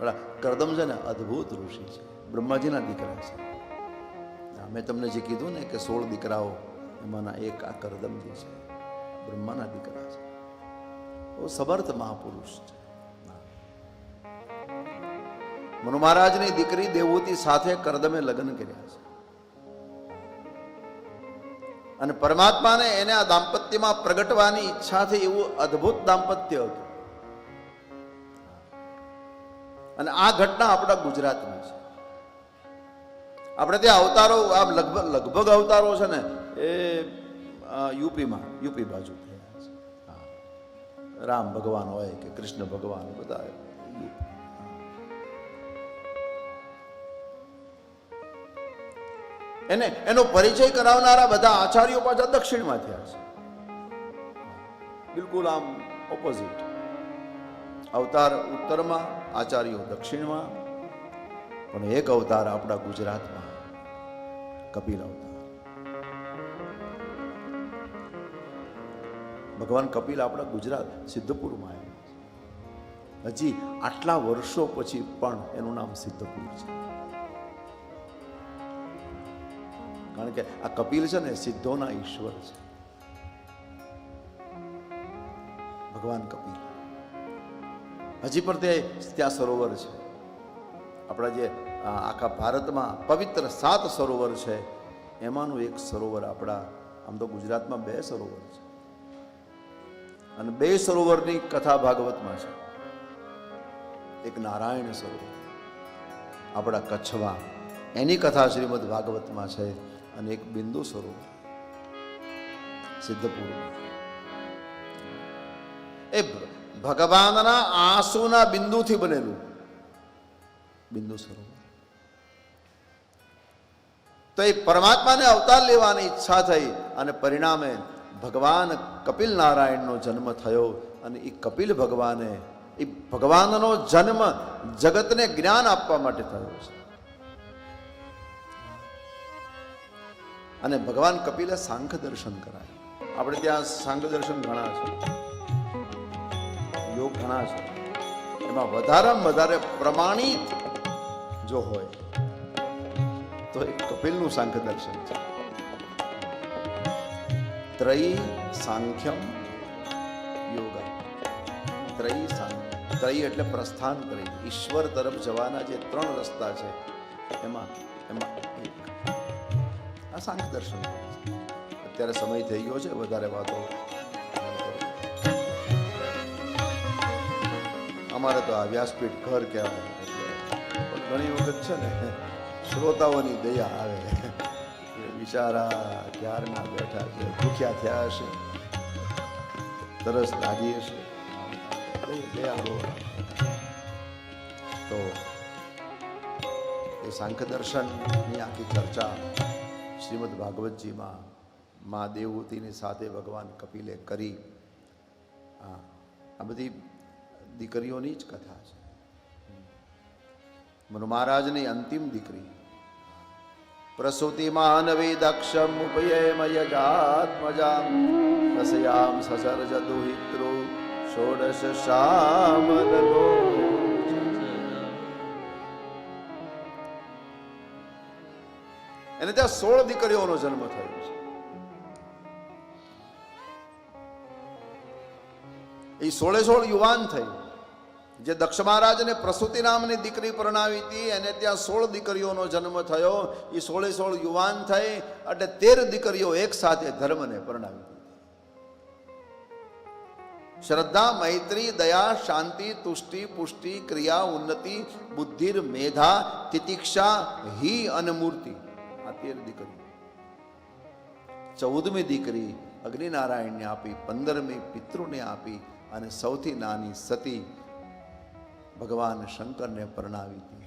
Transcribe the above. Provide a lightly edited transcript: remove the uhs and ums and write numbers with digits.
બરા કરદમ છે ને અદ્ભુત ઋષિ છે, બ્રહ્માજીના દીકરા છે. મેં તમને જે કીધું ને કે 16 દીકરાઓ, એમાંના એક આ કરદમજી છે, બ્રહ્માના દીકરા છે. બહુ સમર્થ મહાપુરુષ છે. મનુ મહારાજની દીકરી દેવહૂતિ સાથે કરદમે લગ્ન કર્યા છે અને પરમાત્માને એને આ દાંપત્યમાં પ્રગટવાની ઈચ્છા થઈ. એવું અદ્ભુત દાંપત્ય હતું. અને આ ઘટના આપણા ગુજરાતમાં છે. આપણે ત્યાં અવતારો આમ લગભગ અવતારો છે ને એ યુપી બાજુ થયા છે. રામ ભગવાન હોય કે કૃષ્ણ ભગવાન, બધા એનો પરિચય કરાવનારા બધા આચાર્યો પાછા દક્ષિણમાં થયા છે. બિલકુલ આમ ઓપોઝિટ. અવતાર ઉત્તરમાં, આચાર્યો દક્ષિણમાં, પણ એક અવતાર આપણા ગુજરાતમાં, કપિલ અવતાર. ભગવાન કપિલ આપણા ગુજરાત સિદ્ધપુરમાં આવ્યા. હજી આટલા વર્ષો પછી પણ એનું નામ સિદ્ધપુર છે. કારણ કે આ કપિલ છે ને સિદ્ધોના ઈશ્વર છે. ભગવાન કપિલ હજી પણ ત્યાં સરોવર છે. આપણા જે આખા ભારતમાં પવિત્ર 7 સરોવર છે, એમાંનું એક સરોવર આપણા, આમ તો ગુજરાતમાં 2 સરોવર છે અને 2 સરોવરની કથા ભાગવતમાં છે. એક નારાયણ સરોવર આપણા કચ્છમાં, એની કથા શ્રીમદ ભાગવતમાં છે, અને એક બિંદુ સરોવર સિદ્ધપુરમાં. એ ભગવાનના આંસુના બિંદુથી બનેલું બિંદુ સરોવર. તો એ પરમાત્માને અવતાર લેવાની ઈચ્છા થઈ અને પરિણામે ભગવાન કપિલ નારાયણનો જન્મ થયો. અને એ કપિલ ભગવાને, એ ભગવાનનો જન્મ જગતને જ્ઞાન આપવા માટે થયો છે. અને ભગવાન કપિલે સાંખ્ય દર્શન કરાય. આપણે ત્યાં સાંખ્ય દર્શન ઘણા છે, યોગ ઘણા છે. એમાં વધારેમાં વધારે પ્રમાણિત જો હોય તો એક કપિલનું સાંખ્ય દર્શન છે. ત્રયી સાંખ્યમ યોગ. ત્રયી એટલે પ્રસ્થાન ત્રયી, ઈશ્વર તરફ જવાના જે 3 રસ્તા છે, એમાં એક આ સાંખ્ય દર્શન. અત્યારે સમય થઈ ગયો છે, વધારે વાતો અમારે તો આ વ્યાસપીઠ ઘર કહેવાય, પણ ઘણી વખત છે ને શ્રોતાઓની દયા આવે. બિચારા ક્યારના બેઠા છે, ભૂખ્યા થયા હશે, તરસ લાગી હશે, તો એ સાંખ્ય દર્શનની આખી ચર્ચા શ્રીમદ ભાગવતજીમાં મા દેવહૂતિની સાથે ભગવાન કપિલે કરી. આ બધી દીકરીઓની જ કથા છે. મનુ મહારાજની અંતિમ દીકરી પ્રસૂતિમાન વેદક્ષમ ઉપયેમયજાત્મજામ રસયામ સસર્જ દુહિત્રો ષોડશ શામલો. એને ત્યાં 16 દીકરીઓનો જન્મ થયો છે. એ 16 યુવાન થઈ. જે દક્ષ મહારાજને પ્રસૂતિ નામની દીકરી પરણાવી હતી, એને ત્યાં 16 દીકરીઓનો જન્મ થયો. એ 16 યુવાન થઈ એટલે 13 દીકરીઓ એક સાથે ધર્મને પરણાવી હતી. શ્રદ્ધા, મૈત્રી, દયા, શાંતિ, તુષ્ટિ, પુષ્ટિ, ક્રિયા, ઉન્નતિ, બુદ્ધિર, મેધા, તિતિક્ષા, હિ અને મૂર્તિ. આ 13 દીકરીઓ. 14મી દીકરી અગ્નિનારાયણને આપી, 15મી પિતૃને આપી, અને સૌથી નાની સતી ભગવાન શંકરને પરણાવી હતી.